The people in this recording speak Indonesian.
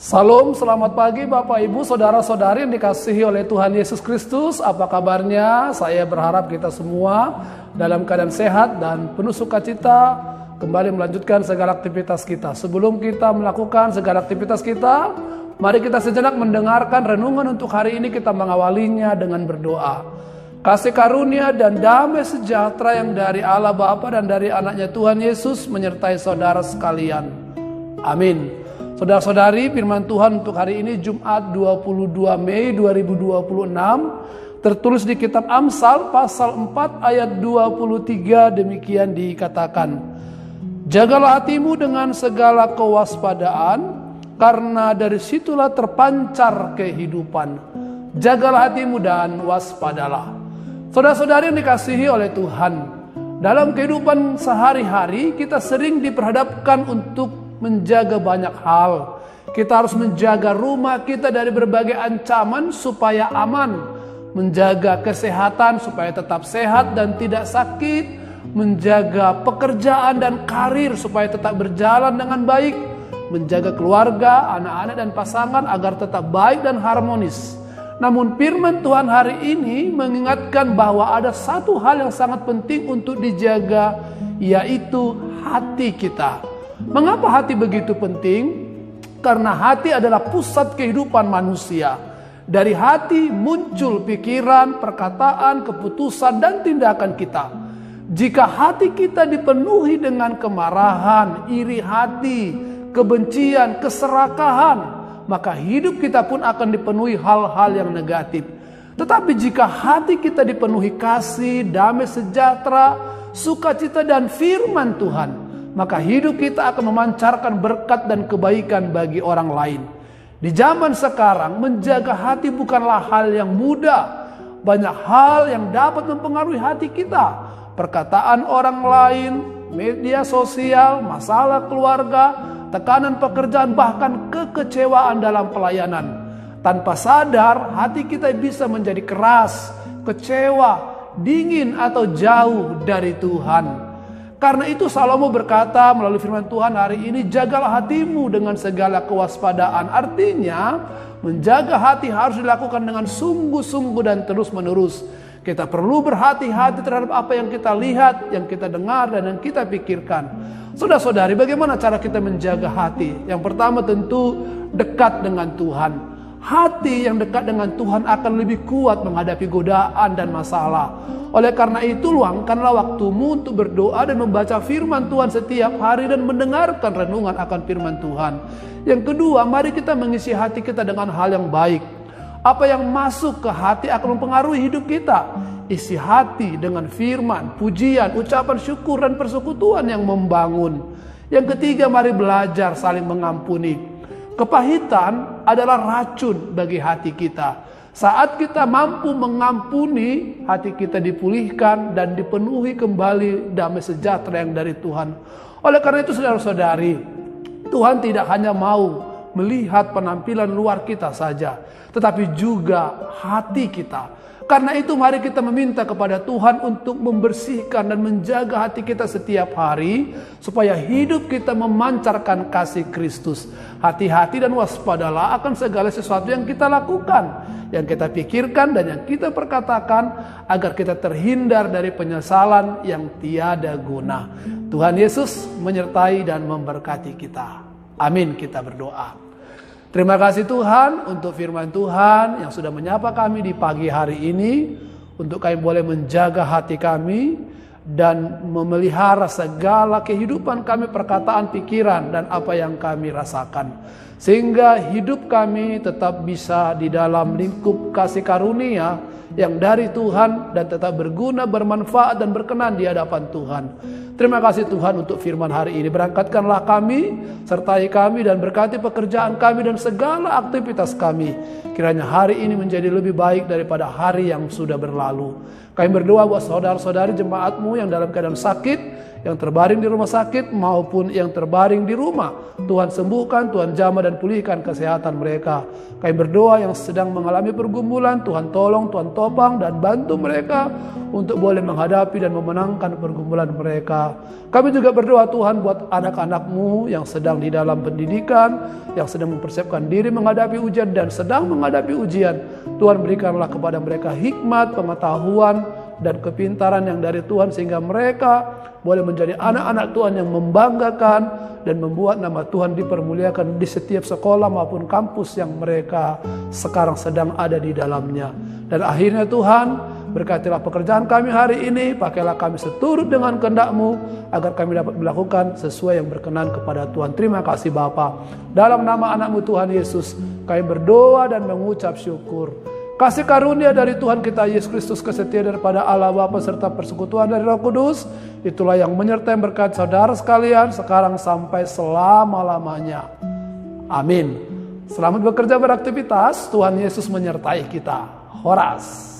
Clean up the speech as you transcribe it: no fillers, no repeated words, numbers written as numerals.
Salam, selamat pagi Bapak Ibu, Saudara-saudari yang dikasihi oleh Tuhan Yesus Kristus. Apa kabarnya? Saya berharap kita semua dalam keadaan sehat dan penuh sukacita kembali melanjutkan segala aktivitas kita. Sebelum kita melakukan segala aktivitas kita, mari kita sejenak mendengarkan renungan untuk hari ini. Kita mengawalinya dengan berdoa. Kasih karunia dan damai sejahtera yang dari Allah Bapa dan dari anaknya Tuhan Yesus menyertai saudara sekalian. Amin. Saudara-saudari, firman Tuhan untuk hari ini Jumat 22 Mei 2026 tertulis di kitab Amsal pasal 4 ayat 23, demikian dikatakan. Jagalah hatimu dengan segala kewaspadaan, karena dari situlah terpancar kehidupan. Jagalah hatimu dan waspadalah. Saudara-saudari yang dikasihi oleh Tuhan, dalam kehidupan sehari-hari kita sering diperhadapkan untuk menjaga banyak hal. Kita harus menjaga rumah kita dari berbagai ancaman supaya aman, menjaga kesehatan supaya tetap sehat dan tidak sakit, menjaga pekerjaan dan karir supaya tetap berjalan dengan baik, menjaga keluarga, anak-anak dan pasangan agar tetap baik dan harmonis. Namun firman Tuhan hari ini mengingatkan bahwa ada satu hal yang sangat penting untuk dijaga, yaitu hati kita. Mengapa hati begitu penting? Karena hati adalah pusat kehidupan manusia. Dari hati muncul pikiran, perkataan, keputusan, dan tindakan kita. Jika hati kita dipenuhi dengan kemarahan, iri hati, kebencian, keserakahan, maka hidup kita pun akan dipenuhi hal-hal yang negatif. Tetapi jika hati kita dipenuhi kasih, damai sejahtera, sukacita, dan firman Tuhan, maka hidup kita akan memancarkan berkat dan kebaikan bagi orang lain. Di zaman sekarang, menjaga hati bukanlah hal yang mudah. Banyak hal yang dapat mempengaruhi hati kita. Perkataan orang lain, media sosial, masalah keluarga, tekanan pekerjaan, bahkan kekecewaan dalam pelayanan. Tanpa sadar, hati kita bisa menjadi keras, kecewa, dingin, atau jauh dari Tuhan. Karena itu Salomo berkata melalui firman Tuhan hari ini, jagalah hatimu dengan segala kewaspadaan. Artinya, menjaga hati harus dilakukan dengan sungguh-sungguh dan terus-menerus. Kita perlu berhati-hati terhadap apa yang kita lihat, yang kita dengar, dan yang kita pikirkan. Saudara-saudari, bagaimana cara kita menjaga hati? Yang pertama tentu dekat dengan Tuhan. Hati yang dekat dengan Tuhan akan lebih kuat menghadapi godaan dan masalah. Oleh karena itu, luangkanlah waktumu untuk berdoa dan membaca firman Tuhan setiap hari dan mendengarkan renungan akan firman Tuhan. Yang kedua, mari kita mengisi hati kita dengan hal yang baik. Apa yang masuk ke hati akan mempengaruhi hidup kita. Isi hati dengan firman, pujian, ucapan syukur, dan persekutuan yang membangun. Yang ketiga, mari belajar saling mengampuni. Kepahitan adalah racun bagi hati kita. Saat kita mampu mengampuni, hati kita dipulihkan dan dipenuhi kembali damai sejahtera yang dari Tuhan. Oleh karena itu saudara-saudari, Tuhan tidak hanya mau melihat penampilan luar kita saja, tetapi juga hati kita. Karena itu mari kita meminta kepada Tuhan untuk membersihkan dan menjaga hati kita setiap hari, supaya hidup kita memancarkan kasih Kristus. Hati-hati dan waspadalah akan segala sesuatu yang kita lakukan, yang kita pikirkan, dan yang kita perkatakan, agar kita terhindar dari penyesalan yang tiada guna. Tuhan Yesus menyertai dan memberkati kita. Amin, kita berdoa. Terima kasih Tuhan untuk firman Tuhan yang sudah menyapa kami di pagi hari ini, untuk kami boleh menjaga hati kami dan memelihara segala kehidupan kami, perkataan, pikiran, dan apa yang kami rasakan. Sehingga hidup kami tetap bisa di dalam lingkup kasih karunia yang dari Tuhan dan tetap berguna, bermanfaat, dan berkenan di hadapan Tuhan. Terima kasih Tuhan untuk firman hari ini. Berangkatkanlah kami, sertai kami, dan berkati pekerjaan kami dan segala aktivitas kami. Kiranya hari ini menjadi lebih baik daripada hari yang sudah berlalu. Kami berdoa buat saudara-saudari jemaat-Mu yang dalam keadaan sakit, yang terbaring di rumah sakit maupun yang terbaring di rumah. Tuhan sembuhkan, Tuhan jamah dan pulihkan kesehatan mereka. Kami berdoa yang sedang mengalami pergumulan, Tuhan tolong, Tuhan topang dan bantu mereka untuk boleh menghadapi dan memenangkan pergumulan mereka. Kami juga berdoa Tuhan buat anak-anak-Mu yang sedang di dalam pendidikan, yang sedang mempersiapkan diri menghadapi ujian dan sedang menghadapi ujian. Tuhan berikanlah kepada mereka hikmat, pengetahuan, dan kepintaran yang dari Tuhan sehingga mereka boleh menjadi anak-anak Tuhan yang membanggakan dan membuat nama Tuhan dipermuliakan di setiap sekolah maupun kampus yang mereka sekarang sedang ada di dalamnya. Dan akhirnya Tuhan, berkatilah pekerjaan kami hari ini, pakailah kami seturut dengan kehendak-Mu agar kami dapat melakukan sesuai yang berkenan kepada Tuhan. Terima kasih Bapa. Dalam nama anak-Mu Tuhan Yesus, kami berdoa dan mengucap syukur. Kasih karunia dari Tuhan kita Yesus Kristus, kesetiaan daripada Allah Bapa serta persekutuan dari Roh Kudus, itulah yang menyertai berkat saudara sekalian sekarang sampai selama-lamanya. Amin. Selamat bekerja beraktivitas, Tuhan Yesus menyertai kita. Horas.